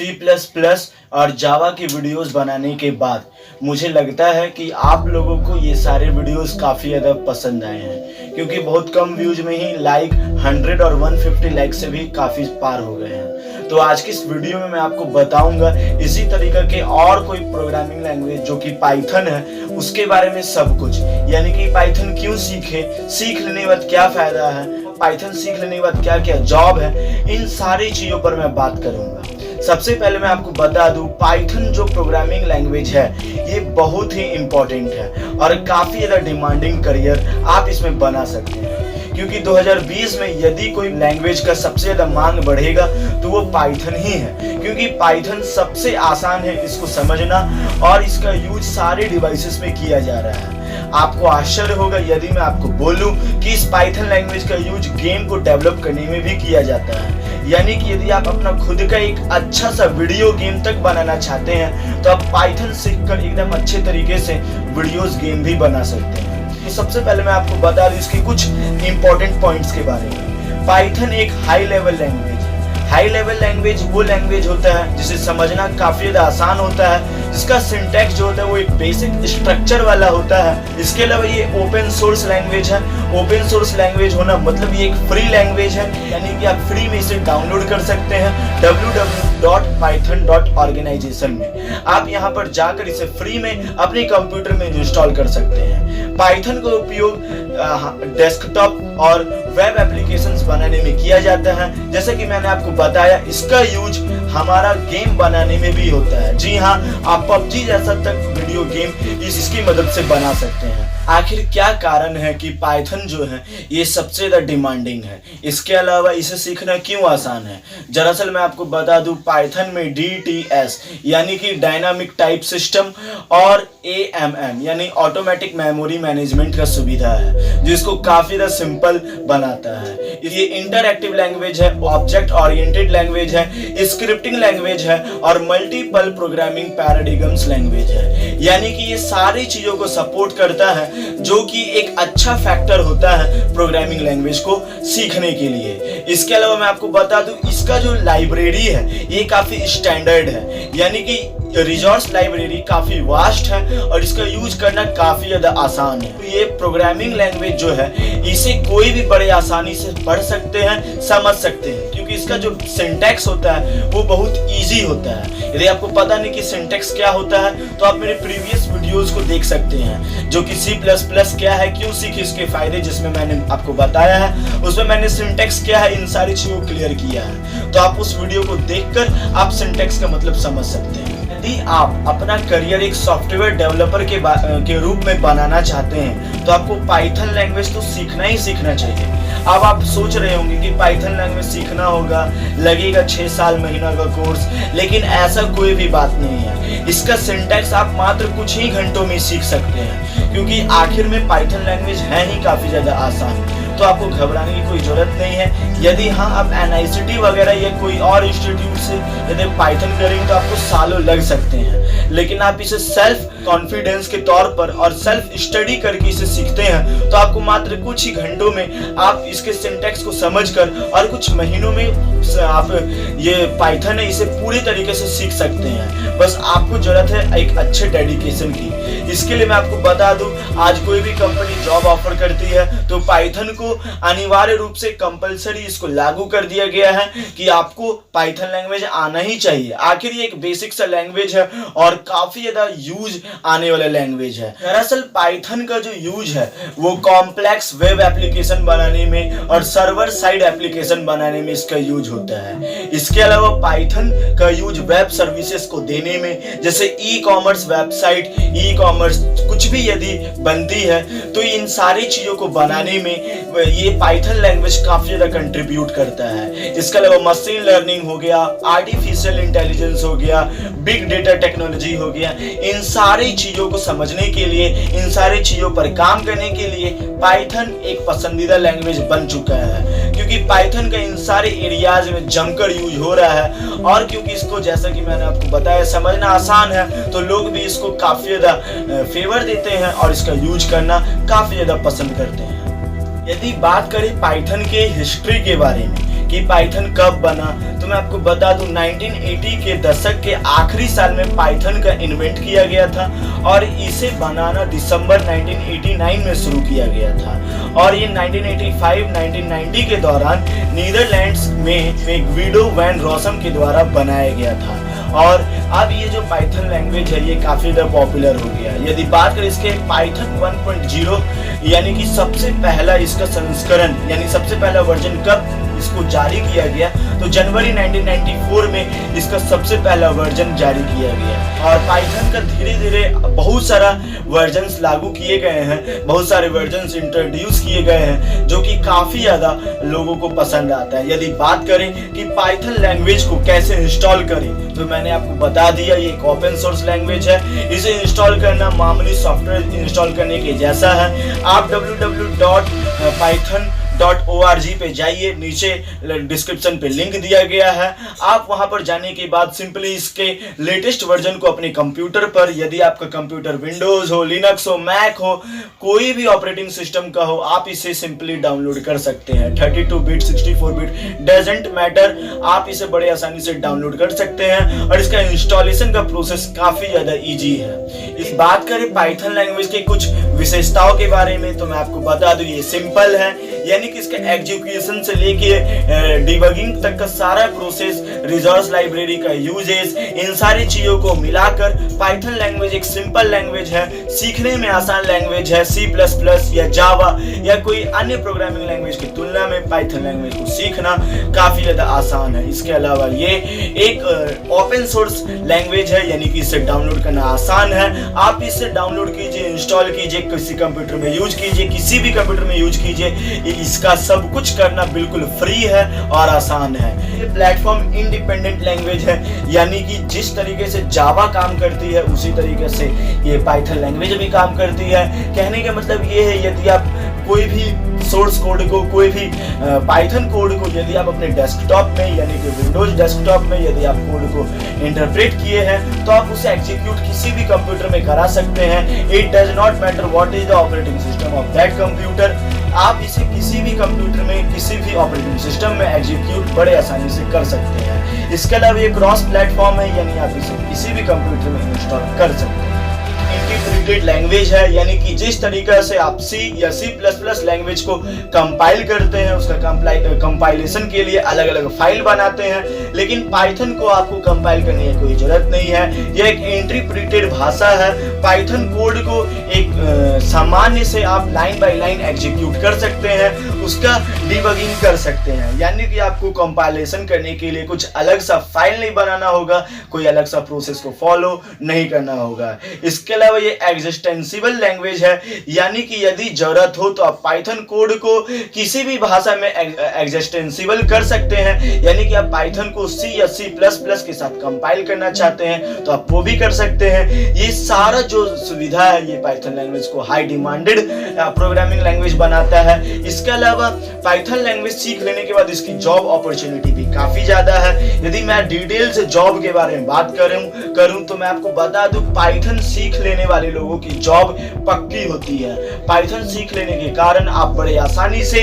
C++ और जावा की videos बनाने के बाद मुझे लगता है कि आप लोगों को ये सारे वीडियोस काफ़ी ज़्यादा पसंद आए हैं, क्योंकि बहुत कम व्यूज में ही लाइक 100 और 150 लाइक से भी काफ़ी पार हो गए हैं। तो आज की इस वीडियो में मैं आपको बताऊंगा इसी तरीके के और कोई प्रोग्रामिंग लैंग्वेज जो कि पाइथन है उसके बारे में सब कुछ, यानी कि पाइथन क्यों सीखें, सीख लेने के बाद क्या फ़ायदा है, पाइथन सीख लेने के बाद क्या क्या जॉब है, इन सारी चीज़ों पर मैं बात करूंगा। सबसे पहले मैं आपको बता दूं, पाइथन जो प्रोग्रामिंग लैंग्वेज है ये बहुत ही इम्पोर्टेंट है और काफ़ी ज़्यादा डिमांडिंग करियर आप इसमें बना सकते हैं, क्योंकि 2020 में यदि कोई लैंग्वेज का सबसे ज़्यादा मांग बढ़ेगा तो वो पाइथन ही है, क्योंकि पाइथन सबसे आसान है इसको समझना और इसका यूज सारे डिवाइसेस में किया जा रहा है। आपको आश्चर्य होगा यदि मैं आपको बोलूं कि इस पाइथन लैंग्वेज का यूज गेम को डेवलप करने में भी किया जाता है, यानी कि यदि आप अपना खुद का एक अच्छा सा वीडियो गेम तक बनाना चाहते हैं तो आप पाइथन सीखकर एकदम अच्छे तरीके से वीडियोस गेम भी बना सकते हैं। तो सबसे पहले मैं आपको बता दूं इसके कुछ इंपॉर्टेंट पॉइंट्स के बारे में। पाइथन एक हाई लेवल लैंग्वेज है। हाई लेवल लैंग्वेज वो लैंग्वेज होता है जिसे समझना काफी ज्यादा आसान होता है, जिसका सिंटैक्स जो होता है वो एक बेसिक स्ट्रक्चर वाला होता है। इसके अलावा ये ओपन सोर्स लैंग्वेज है। ओपन सोर्स लैंग्वेज होना मतलब ये एक फ्री लैंग्वेज है, यानी कि आप फ्री में इसे डाउनलोड कर सकते हैं www.python.organization में। आप यहाँ पर जाकर इसे फ्री में अपने कंप्यूटर में इंस्टॉल कर सकते हैं। पाइथन का उपयोग डेस्कटॉप और वेब एप्लीकेशंस बनाने में किया जाता है। जैसे कि मैंने आपको बताया, इसका यूज हमारा गेम बनाने में भी होता है। जी हाँ, आप PUBG जैसा तक वीडियो गेम इसकी मदद से बना सकते हैं। आखिर क्या कारण है कि पाइथन जो है ये सबसे ज़्यादा डिमांडिंग है, इसके अलावा इसे सीखना क्यों आसान है? दरअसल मैं आपको बता दूं, पाइथन में DTS यानी कि डायनामिक टाइप सिस्टम और AMM यानी ऑटोमेटिक मेमोरी मैनेजमेंट का सुविधा है, जिसको काफ़ी ज़्यादा सिंपल बनाता है। ये इंटरएक्टिव लैंग्वेज है, ऑब्जेक्ट ओरिएंटेड लैंग्वेज है, स्क्रिप्टिंग लैंग्वेज है और मल्टीपल प्रोग्रामिंग पैराडिगम्स लैंग्वेज है, यानी कि ये सारी चीज़ों को सपोर्ट करता है, जो कि एक अच्छा फैक्टर होता है प्रोग्रामिंग लैंग्वेज को सीखने के लिए। इसके अलावा मैं आपको बता दूं, इसका जो लाइब्रेरी है ये काफ़ी स्टैंडर्ड है, यानी कि रिसोर्स लाइब्रेरी काफ़ी वास्ट है और इसका यूज करना काफ़ी ज़्यादा आसान है। तो ये प्रोग्रामिंग लैंग्वेज जो है इसे कोई भी बड़े आसानी से पढ़ सकते हैं, समझ सकते हैं, क्योंकि इसका जो सिंटैक्स होता है वो बहुत इजी होता है। यदि आपको पता नहीं कि सिंटैक्स क्या होता है तो आप मेरे प्रीवियस वीडियोस को देख सकते हैं, जो कि C++ क्या है, क्यों सीखे, इसके फायदे, जिसमें मैंने आपको बताया है। उसमें मैंने सिंटैक्स क्या है इन सारी चीज़ों को क्लियर किया है, तो आप उस वीडियो को देखकर आप सिंटैक्स का मतलब समझ सकते हैं। यदि आप अपना करियर एक सॉफ्टवेयर डेवलपर के रूप में बनाना चाहते हैं तो आपको पाइथन लैंग्वेज तो सीखना ही सीखना चाहिए। अब आप सोच रहे होंगे कि पाइथन लैंग्वेज सीखना होगा, लगेगा 6 साल महीना का कोर्स, लेकिन ऐसा कोई भी बात नहीं है। इसका सिंटैक्स आप मात्र कुछ ही घंटों में सीख सकते हैं, क्योंकि आखिर में पाइथन लैंग्वेज है ही काफ़ी ज़्यादा आसान, तो आपको घबराने की कोई ज़रूरत नहीं है। यदि हाँ, आप NICT वगैरह या कोई और इंस्टीट्यूट से यदि पाइथन करेंगे तो आपको सालों लग सकते हैं, लेकिन आप इसे सेल्फ कॉन्फिडेंस के तौर पर और सेल्फ स्टडी करके इसे सीखते हैं तो आपको मात्र कुछ ही घंटों में आप इसके सिंटैक्स को समझकर और कुछ महीनों में आप ये पाइथन है इसे पूरी तरीके से सीख सकते हैं। बस आपको जरूरत है एक अच्छे डेडिकेशन की। इसके लिए मैं आपको बता दूं, आज कोई भी कंपनी जॉब ऑफर करती है तो पाइथन को अनिवार्य रूप से कंपलसरी इसको लागू कर दिया गया है कि आपको पाइथन लैंग्वेज आना ही चाहिए। आखिर ये एक बेसिक सा लैंग्वेज है और काफी ज्यादा यूज आने वाला लैंग्वेज है। दरअसल पाइथन का जो यूज है वो कॉम्प्लेक्स वेब एप्लीकेशन बनाने में और सर्वर साइड एप्लीकेशन बनाने में इसका यूज होता है। इसके अलावा पाइथन का यूज वेब सर्विसेज को देने में, जैसे ई-कॉमर्स वेबसाइट, ई-कॉमर्स कुछ भी यदि बनती है तो इन सारी चीजों को बनाने में ये पाइथन लैंग्वेज काफी ज्यादा कंट्रीब्यूट करता है। इसके अलावा मशीन लर्निंग हो गया, आर्टिफिशियल इंटेलिजेंस हो गया, बिग डेटा टेक्नोलॉजी हो गया, इन सारी चीजों को समझने के लिए, इन सारी चीजों पर काम करने के लिए पाइथन एक पसंदीदा लैंग्वेज बन चुका है, क्योंकि पाइथन का इन सारे एरियाज में जमकर यूज हो रहा है। और क्योंकि इसको, जैसा कि मैंने आपको बताया, समझना आसान है तो लोग भी इसको काफी ज्यादा फेवर देते हैं और इसका यूज करना काफी ज्यादा पसंद करते हैं। यदि बात करें पाइथन के हिस्ट्री के बारे में कि पाइथन कब बना, तो मैं आपको बता दूं 1980 के दशक के आखिरी साल में पाइथन का इन्वेंट किया गया था और इसे बनाना दिसंबर 1989 में शुरू किया गया था और ये 1985-1990 के दौरान नीदरलैंड्स में गुइडो वैन रोसम के द्वारा बनाया गया था। और अब ये जो पाइथन लैंग्वेज है ये काफ़ी ज़्यादा पॉपुलर हो गया। यदि बात करें इसके पाइथन 1.0 यानी कि सबसे पहला इसका संस्करण यानी सबसे पहला वर्जन कब इसको जारी किया गया, तो जनवरी 1994 में इसका सबसे पहला वर्जन जारी किया गया। और पाइथन का धीरे धीरे बहुत सारा वर्जन्स लागू किए गए हैं, बहुत सारे वर्जन्स इंट्रोड्यूस किए गए हैं जो कि काफ़ी ज़्यादा लोगों को पसंद आता है। यदि बात करें कि पाइथन लैंग्वेज को कैसे इंस्टॉल करें, तो मैंने आपको बता दिया ये एक ओपन सोर्स लैंग्वेज है। इसे इंस्टॉल करना मामूली सॉफ्टवेयर इंस्टॉल करने के जैसा है। आप www.python.org पे जाइए, नीचे डिस्क्रिप्शन पे लिंक दिया गया है। आप वहां पर जाने के बाद सिंपली इसके लेटेस्ट वर्जन को अपने कंप्यूटर पर, यदि आपका कंप्यूटर विंडोज हो, लिनक्स हो, मैक हो, कोई भी ऑपरेटिंग सिस्टम का हो, आप इसे सिंपली डाउनलोड कर सकते हैं। 32 बिट 64 बिट डजंट मैटर, आप इसे बड़े आसानी से डाउनलोड कर सकते हैं और इसका इंस्टॉलेशन का प्रोसेस काफी ज्यादा इजी है। इस बात करें पाइथन लैंग्वेज के कुछ विशेषताओं के बारे में, तो मैं आपको बता दूं ये सिंपल है, यानी कि इसका एग्जीक्यूशन से लेके डिबगिंग तक का सारा प्रोसेस, रिजोर्स लाइब्रेरी का यूजेस, इन सारी चीजों को मिलाकर पाइथन लैंग्वेज एक सिंपल लैंग्वेज है, सीखने में आसान लैंग्वेज है। C++ या जावा या कोई अन्य प्रोग्रामिंग लैंग्वेज की तुलना में पाइथन लैंग्वेज को सीखना काफी ज्यादा आसान है। इसके अलावा ये एक ओपन सोर्स लैंग्वेज है, यानी कि इसे डाउनलोड करना आसान है। आप इसे डाउनलोड कीजिए, इंस्टॉल कीजिए, किसी कंप्यूटर में यूज कीजिए, किसी भी कंप्यूटर में यूज कीजिए, इसका सब कुछ करना बिल्कुल फ्री है और आसान है। ये प्लेटफॉर्म इंडिपेंडेंट लैंग्वेज है, यानी कि जिस तरीके से जावा काम करती है उसी तरीके से ये पाइथन लैंग्वेज भी काम करती है। कहने का मतलब ये है, यदि आप कोई भी सोर्स कोड को, कोई भी पाइथन कोड को यदि आप अपने डेस्कटॉप में यानी कि विंडोज डेस्कटॉप में यदि आप कोड को इंटरप्रेट किए हैं, तो आप उसे एग्जीक्यूट किसी भी कंप्यूटर में करा सकते हैं। It does not matter what is the operating system of that computer, आप इसे किसी भी कंप्यूटर में, किसी भी ऑपरेटिंग सिस्टम में एग्जीक्यूट बड़े आसानी से कर सकते हैं। इसके अलावा ये क्रॉस प्लेटफॉर्म है, यानी आप इसे किसी भी कंप्यूटर में इंस्टॉल कर सकते हैं। इंटीग्रेटेड लैंग्वेज है, यानी कि जिस तरीके से आप C या C++ लैंग्वेज को कंपाइल करते हैं, उसका कंपाइलेशन के लिए अलग अलग फाइल बनाते हैं, लेकिन पाइथन को आपको कंपाइल करने की कोई जरूरत नहीं है। यह एक इंटरप्रेटेड भाषा है। पाइथन कोड को एक सामान्य से आप लाइन बाय लाइन एग्जीक्यूट कर सकते हैं, उसका डिबगिंग कर सकते हैं, यानी कि आपको कंपाइलेशन करने के लिए कुछ अलग सा फाइल नहीं बनाना होगा, कोई अलग सा प्रोसेस को फॉलो नहीं करना होगा। इसके अलावा ये एग्जिस्टेंसिबल लैंग्वेज है, यानी कि यदि जरूरत हो तो आप पाइथन कोड को किसी भी भाषा में एग्जिस्टेंसिबल कर सकते हैं, यानी कि आप पाइथन को C या C++ के साथ कंपाइल करना चाहते हैं तो आप वो भी कर सकते हैं। ये सारा जो सुविधा है ये पाइथन लैंग्वेज को हाई डिमांडेड प्रोग्रामिंग लैंग्वेज बनाता है। इसके अलावा पाइथन लैंग्वेज सीख लेने के बाद इसकी जॉब अपॉर्चुनिटी भी काफी ज्यादा है। यदि मैं डिटेल से जॉब के बारे में बात करूं तो मैं आपको बता दूं, पाइथन सीख लेने वाले लोगों की जॉब पक्की होती है। पाइथन सीख लेने के कारण आप बड़े आसानी से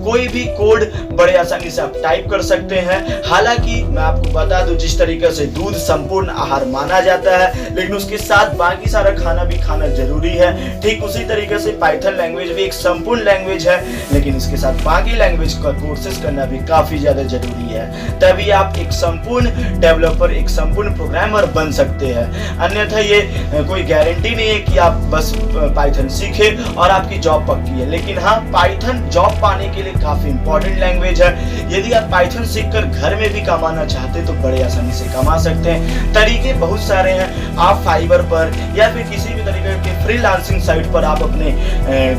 कोई भी कोड बड़े आसानी से आप टाइप कर सकते हैं। हालांकि मैं आपको बता दूं, जिस तरीके से दूध संपूर्ण आहार माना जाता है, लेकिन उसके साथ बाकी सारा खाना भी खाना जरूरी है। ठीक उसी तरीके से पाइथन लैंग्वेज भी एक संपूर्ण लैंग्वेज है, लेकिन इसके साथ बाकी लैंग्वेज का कोर्सेज करना भी काफी ज्यादा जरूरी है, तभी आप एक संपूर्ण डेवलपर, एक संपूर्ण प्रोग्रामर बन सकते हैं। अन्यथा ये कोई गारंटी नहीं है कि आप बस पाइथन सीखें और आपकी जॉब पक्की है। लेकिन हाँ, पाइथन जॉब पाने के लिए काफी इंपॉर्टेंट लैंग्वेज है। यदि आप पाइथन सीखकर घर में भी कमाना चाहते हैं तो बड़े आसानी से कमा सकते हैं। तरीके बहुत सारे हैं। आप फाइवर पर या फिर किसी भी तरीके के फ्रीलांसिंग साइट पर आप अपने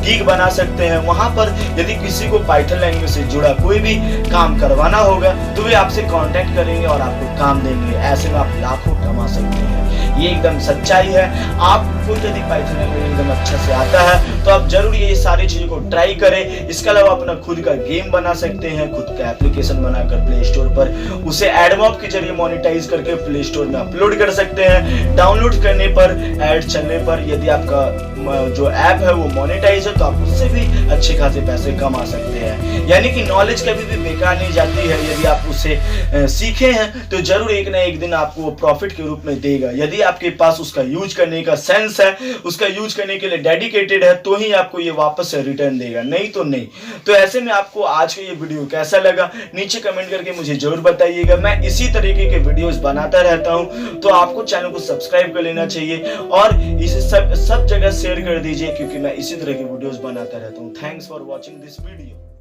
गिग बना सकते हैं। वहां पर यदि किसी को पाइथन लैंग्वेज से जुड़ा कोई भी काम करवाना होगा तो वे आपसे कांटेक्ट करेंगे और आपको काम देंगे। ऐसे में आप लाखों कमा सकते हैं, ये एकदम सच्चाई है। आपको यदि पाइथन लैंग्वेज एकदम अच्छा से आता है तो आप जरूर ये सारी चीजों को ट्राई करें। इसके अलावा अपना खुद का गेम बना सकते हैं, खुद का एप्लीकेशन बनाकर प्ले स्टोर पर उसे एडमॉब के जरिए मोनेटाइज करके प्ले स्टोर में अपलोड कर सकते हैं। डाउनलोड करने पर, ऐड चलने पर यदि आपका जो ऐप है वो मोनेटाइज है तो आप उससे भी अच्छे खासे पैसे कमा सकते हैं। यानी कि नॉलेज कभी भी बेकार नहीं जाती है, यदि आप उसे सीखे हैं तो जरूर एक ना एक दिन आपको प्रॉफिट के रूप में देगा। यदि आपके पास उसका यूज करने का सेंस है, उसका यूज करने के लिए डेडिकेटेड है, तो ही आपको ये वापस से रिटर्न देगा, नहीं तो नहीं। तो ऐसे में आपको आज का ये वीडियो कैसा लगा नीचे कमेंट करके मुझे जरूर बताइएगा। मैं इसी तरीके के वीडियोस बनाता रहता हूं, तो आपको चैनल को सब्सक्राइब कर लेना चाहिए और इसे सब जगह शेयर कर दीजिए, क्योंकि मैं इसी तरह के वीडियोस बनाता रहता हूं। Thanks for watching this video.